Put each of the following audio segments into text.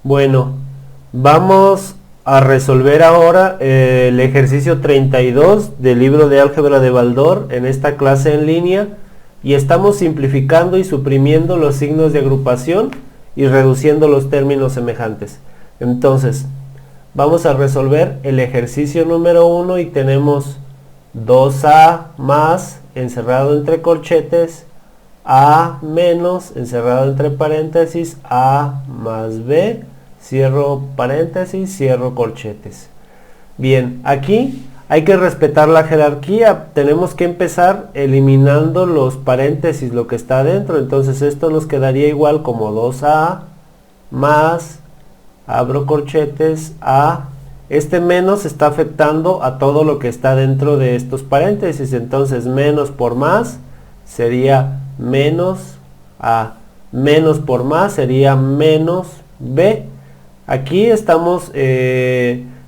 Bueno, vamos a resolver ahora el ejercicio 32 del libro de álgebra de Baldor en esta clase en línea, y estamos simplificando y suprimiendo los signos de agrupación y reduciendo los términos semejantes. Entonces, vamos a resolver el ejercicio número 1 y tenemos 2a más encerrado entre corchetes, a menos encerrado entre paréntesis, a más b, cierro paréntesis, cierro corchetes. Bien, aquí hay que respetar la jerarquía. Tenemos que empezar eliminando los paréntesis, lo que está adentro. Entonces esto nos quedaría igual como 2a más, abro corchetes, a. Este menos está afectando a todo lo que está dentro de estos paréntesis. Entonces menos por más sería menos a. Menos por más sería menos b. Aquí estamos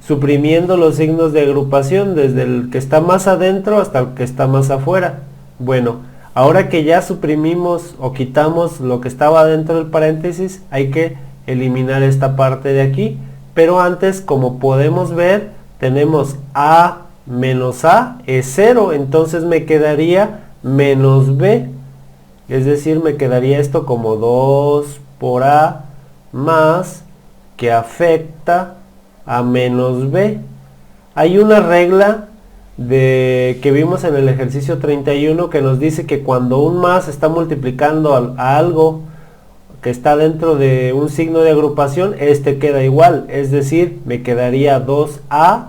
suprimiendo los signos de agrupación desde el que está más adentro hasta el que está más afuera. Bueno, ahora que ya suprimimos o quitamos lo que estaba dentro del paréntesis, hay que eliminar esta parte de aquí. Pero antes, como podemos ver, tenemos a menos a es 0, entonces me quedaría menos b. Es decir, me quedaría esto como 2 por a más, que afecta a menos b. Hay una regla que vimos en el ejercicio 31 que nos dice que cuando un más está multiplicando a algo que está dentro de un signo de agrupación, este queda igual, es decir, me quedaría 2a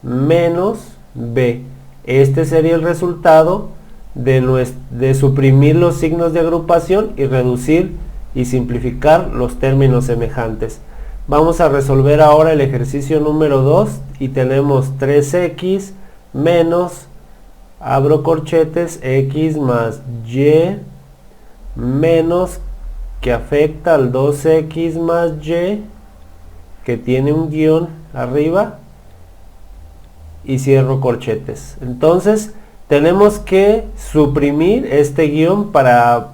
menos b. Este sería el resultado de suprimir los signos de agrupación y reducir y simplificar los términos semejantes. Vamos a resolver ahora el ejercicio número 2 y tenemos 3x menos, abro corchetes, x más y menos, que afecta al 2x más y, que tiene un guión arriba, y cierro corchetes. Entonces tenemos que suprimir este guión para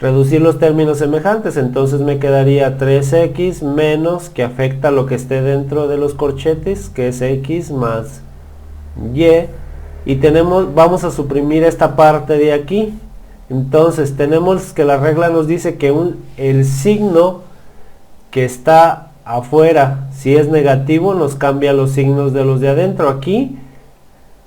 reducir los términos semejantes. Entonces me quedaría 3x menos, que afecta lo que esté dentro de los corchetes, que es x más y vamos a suprimir esta parte de aquí. Entonces tenemos que la regla nos dice que el signo que está afuera, si es negativo, nos cambia los signos de los de adentro. Aquí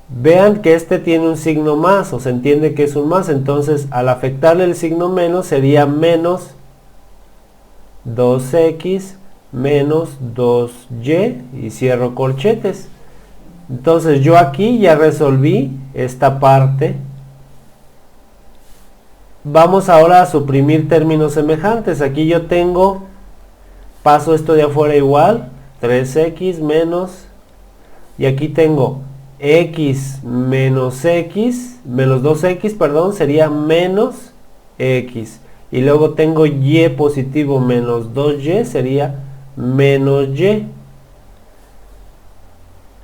vean que este tiene un signo más, o se entiende que es un más. Entonces al afectarle el signo menos sería menos 2x menos 2y, y cierro corchetes. Entonces yo aquí ya resolví esta parte. Vamos ahora a suprimir términos semejantes. Aquí yo paso esto de afuera igual, 3x menos, y aquí tengo x menos 2x, perdón, sería menos x. Y luego tengo y positivo menos 2y, sería menos y.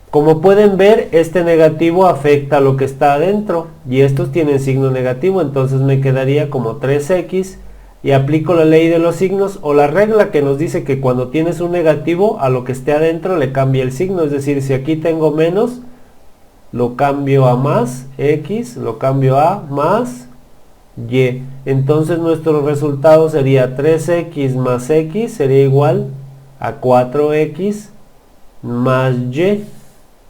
Como pueden ver, este negativo afecta a lo que está adentro y estos tienen signo negativo, entonces me quedaría como 3x, y aplico la ley de los signos o la regla que nos dice que cuando tienes un negativo, a lo que esté adentro le cambia el signo. Es decir, si aquí tengo menos, lo cambio a más x, lo cambio a más y. Entonces nuestro resultado sería 3x más x sería igual a 4x más y.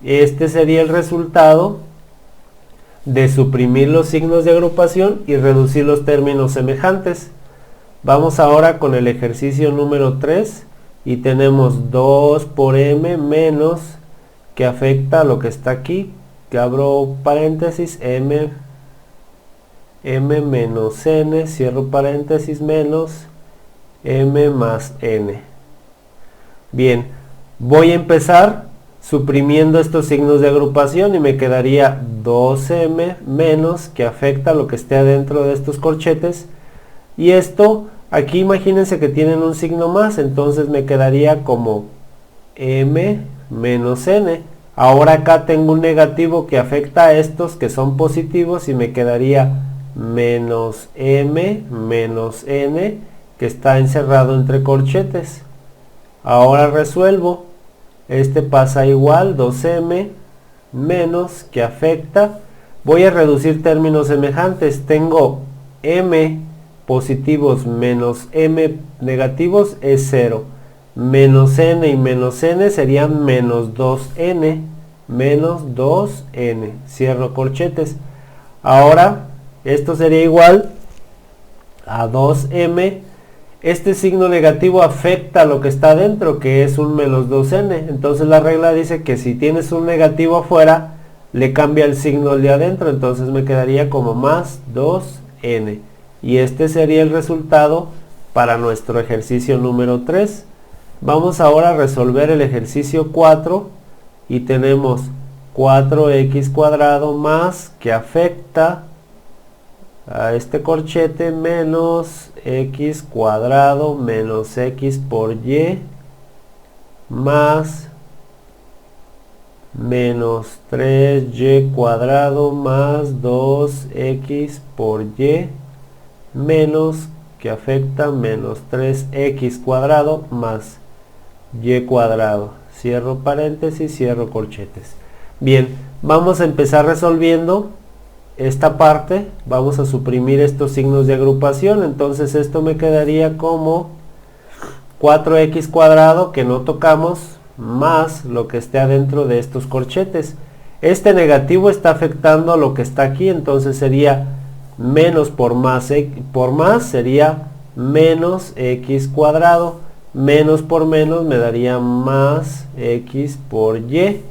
Este sería el resultado de suprimir los signos de agrupación y reducir los términos semejantes. Vamos ahora con el ejercicio número 3 y tenemos 2 por m menos, que afecta a lo que está aquí, que abro paréntesis, m menos n, cierro paréntesis, menos m más n. Bien, voy a empezar suprimiendo estos signos de agrupación y me quedaría 2m menos, que afecta a lo que esté adentro de estos corchetes, y esto aquí imagínense que tienen un signo más, entonces me quedaría como m menos n. Ahora acá tengo un negativo que afecta a estos que son positivos y me quedaría menos m menos n, que está encerrado entre corchetes. Ahora resuelvo. Este pasa igual, 2m menos, que afecta. Voy a reducir términos semejantes. Tengo m positivos menos m negativos es 0. Menos n y menos n serían menos 2n. Menos 2n. Cierro corchetes. Ahora esto sería igual a 2m. Este signo negativo afecta a lo que está adentro, que es un menos 2n. Entonces la regla dice que si tienes un negativo afuera, le cambia el signo al de adentro. Entonces me quedaría como más 2n. Y este sería el resultado para nuestro ejercicio número 3. Vamos ahora a resolver el ejercicio 4. Y tenemos 4x cuadrado más, que afecta a este corchete, menos x cuadrado menos x por y, más menos 3y cuadrado más 2x por y, menos, que afecta, menos 3x cuadrado más y cuadrado. Cierro paréntesis, cierro corchetes. Bien, vamos a empezar resolviendo esta parte. Vamos a suprimir estos signos de agrupación. Entonces esto me quedaría como 4x cuadrado, que no tocamos, más lo que esté adentro de estos corchetes. Este negativo está afectando a lo que está aquí, entonces sería menos por más sería menos x cuadrado, menos por menos me daría más x por y.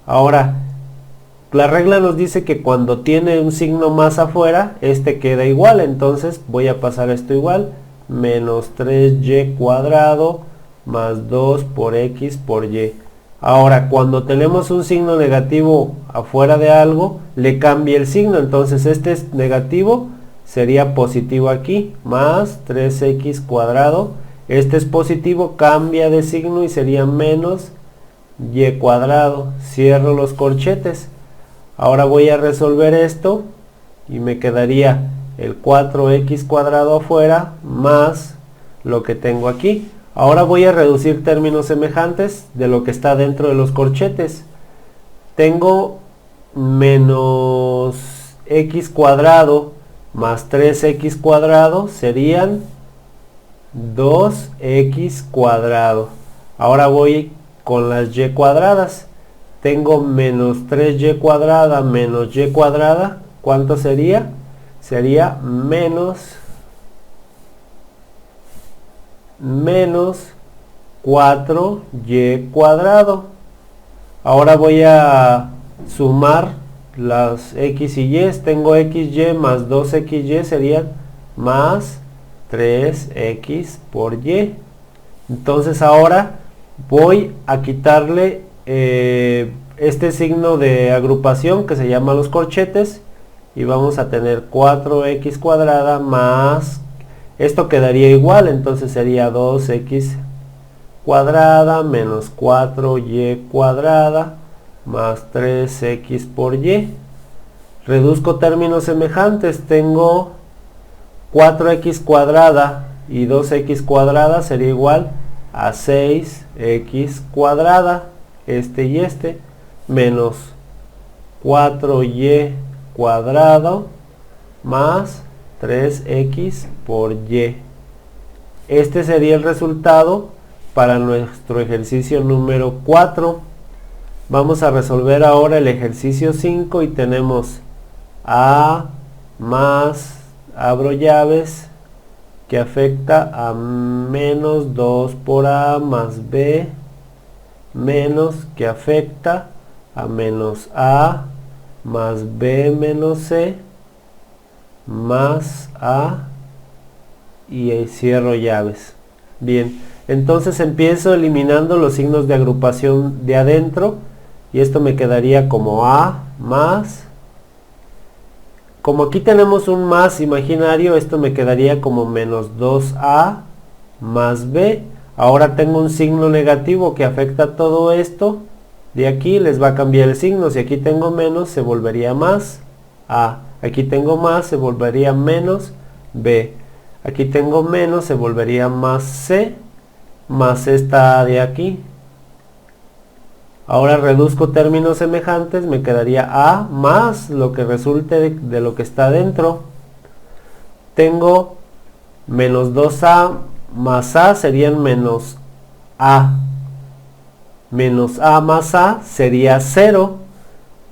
Ahora, la regla nos dice que cuando tiene un signo más afuera, este queda igual, entonces voy a pasar esto igual, menos 3y cuadrado más 2 por x por y. Ahora, cuando tenemos un signo negativo afuera de algo, le cambia el signo, entonces este es negativo, sería positivo aquí, más 3x cuadrado. Este es positivo, cambia de signo y sería menos y cuadrado. Cierro los corchetes. Ahora voy a resolver esto y me quedaría el 4x cuadrado afuera más lo que tengo aquí. Ahora voy a reducir términos semejantes de lo que está dentro de los corchetes. Tengo menos x cuadrado más 3x cuadrado serían 2x cuadrado. Ahora voy con las y cuadradas. Tengo menos 3y cuadrada menos y cuadrada. ¿Cuánto sería? Sería menos 4y cuadrado. Ahora voy a sumar las x y y. Tengo xy más 2xy serían más 3x por y. Entonces ahora voy a quitarle este signo de agrupación que se llama los corchetes y vamos a tener 4x cuadrada más, esto quedaría igual, entonces sería 2x cuadrada menos 4y cuadrada más 3x por y. Reduzco términos semejantes. Tengo 4x cuadrada y 2x cuadrada sería igual a 6x cuadrada, este y este, menos 4y cuadrado más 3x por y. Este sería el resultado para nuestro ejercicio número 4. Vamos a resolver ahora el ejercicio 5 y tenemos a más, abro llaves, que afecta a menos 2 por a más b, menos, que afecta a menos a más b menos c, más a, y cierro llaves. Bien, entonces empiezo eliminando los signos de agrupación de adentro y esto me quedaría como a más. Como aquí tenemos un más imaginario, esto me quedaría como menos 2a más b. Ahora tengo un signo negativo que afecta a todo esto De aquí les va a cambiar el signo. Si aquí tengo menos, se volvería más A. Aquí tengo más, se volvería menos B. Aquí tengo menos, se volvería más C, más esta A de aquí. Ahora reduzco términos semejantes, me quedaría A más lo que resulte de lo que está dentro. Tengo menos 2A más A serían menos A. Menos A más A sería 0.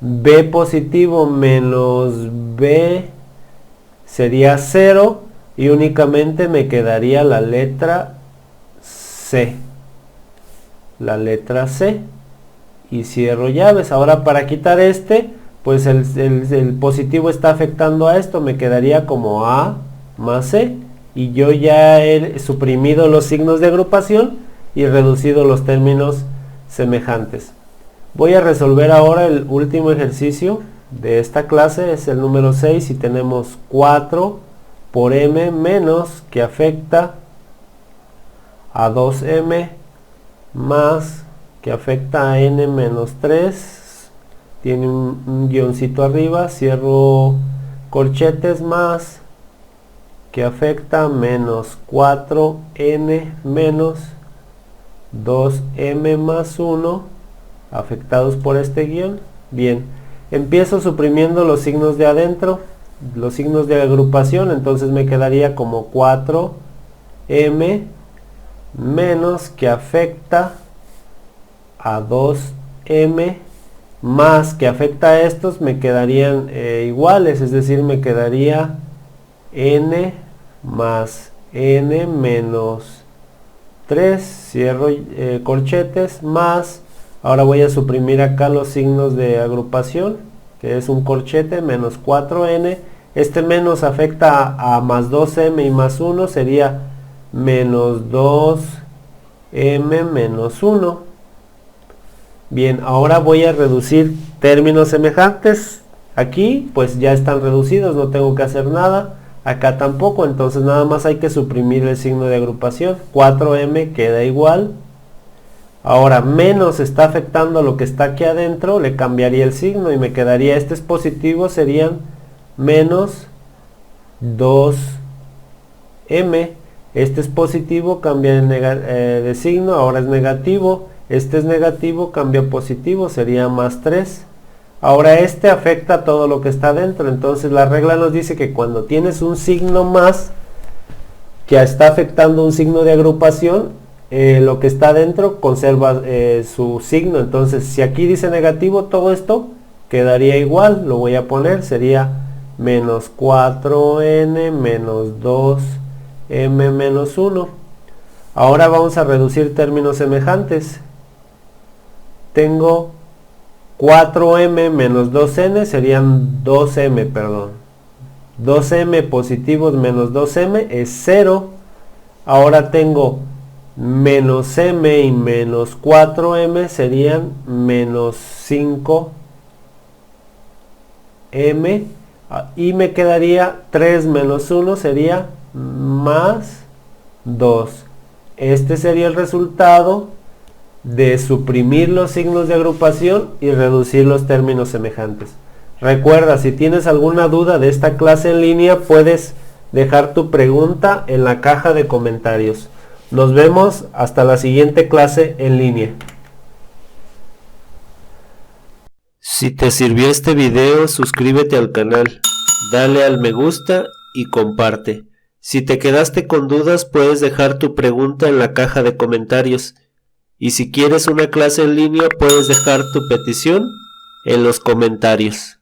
B positivo menos B sería 0. Y únicamente me quedaría la letra C. La letra C. Y cierro llaves. Ahora para quitar pues el positivo está afectando a esto. Me quedaría como A más C. Y yo ya he suprimido los signos de agrupación y reducido los términos semejantes. Voy a resolver ahora el último ejercicio de esta clase. Es el número 6 y tenemos 4 por m menos que afecta a 2m más que afecta a n menos 3. Tiene un guioncito arriba. Cierro corchetes más que afecta a menos 4n menos 2m más 1 afectados por este guión. Bien, empiezo suprimiendo los signos de adentro, los signos de agrupación. Entonces me quedaría como 4m menos que afecta a 2m más que afecta a estos, me quedarían iguales, es decir, me quedaría n más n menos 3, cierro corchetes, más, ahora voy a suprimir acá los signos de agrupación, que es un corchete, menos 4n, este menos afecta a más 2m y más 1, sería menos 2m menos 1. Bien, ahora voy a reducir términos semejantes. Aquí pues ya están reducidos, no tengo que hacer nada. Acá tampoco, entonces nada más hay que suprimir el signo de agrupación. 4m queda igual. Ahora menos está afectando a lo que está aquí adentro, le cambiaría el signo y me quedaría, este es positivo, serían menos 2m. Este es positivo, cambia de signo, ahora es negativo. Este es negativo, cambia a positivo, sería más 3. Ahora este afecta a todo lo que está dentro. Entonces la regla nos dice que cuando tienes un signo más que está afectando un signo de agrupación, lo que está dentro conserva su signo. Entonces si aquí dice negativo, todo esto quedaría igual. Lo voy a poner, sería menos 4n menos 2m menos 1. Ahora vamos a reducir términos semejantes. Tengo 4m menos 2n, serían 2m, perdón. 2m positivos menos 2m es 0. Ahora tengo menos m y menos 4m, serían menos 5m. Y me quedaría 3 menos 1, sería más 2. Este sería el resultado de suprimir los signos de agrupación y reducir los términos semejantes. Recuerda, si tienes alguna duda de esta clase en línea, puedes dejar tu pregunta en la caja de comentarios. Nos vemos hasta la siguiente clase en línea. Si te sirvió este video, suscríbete al canal, dale al me gusta y comparte. Si te quedaste con dudas, puedes dejar tu pregunta en la caja de comentarios. Y si quieres una clase en línea, puedes dejar tu petición en los comentarios.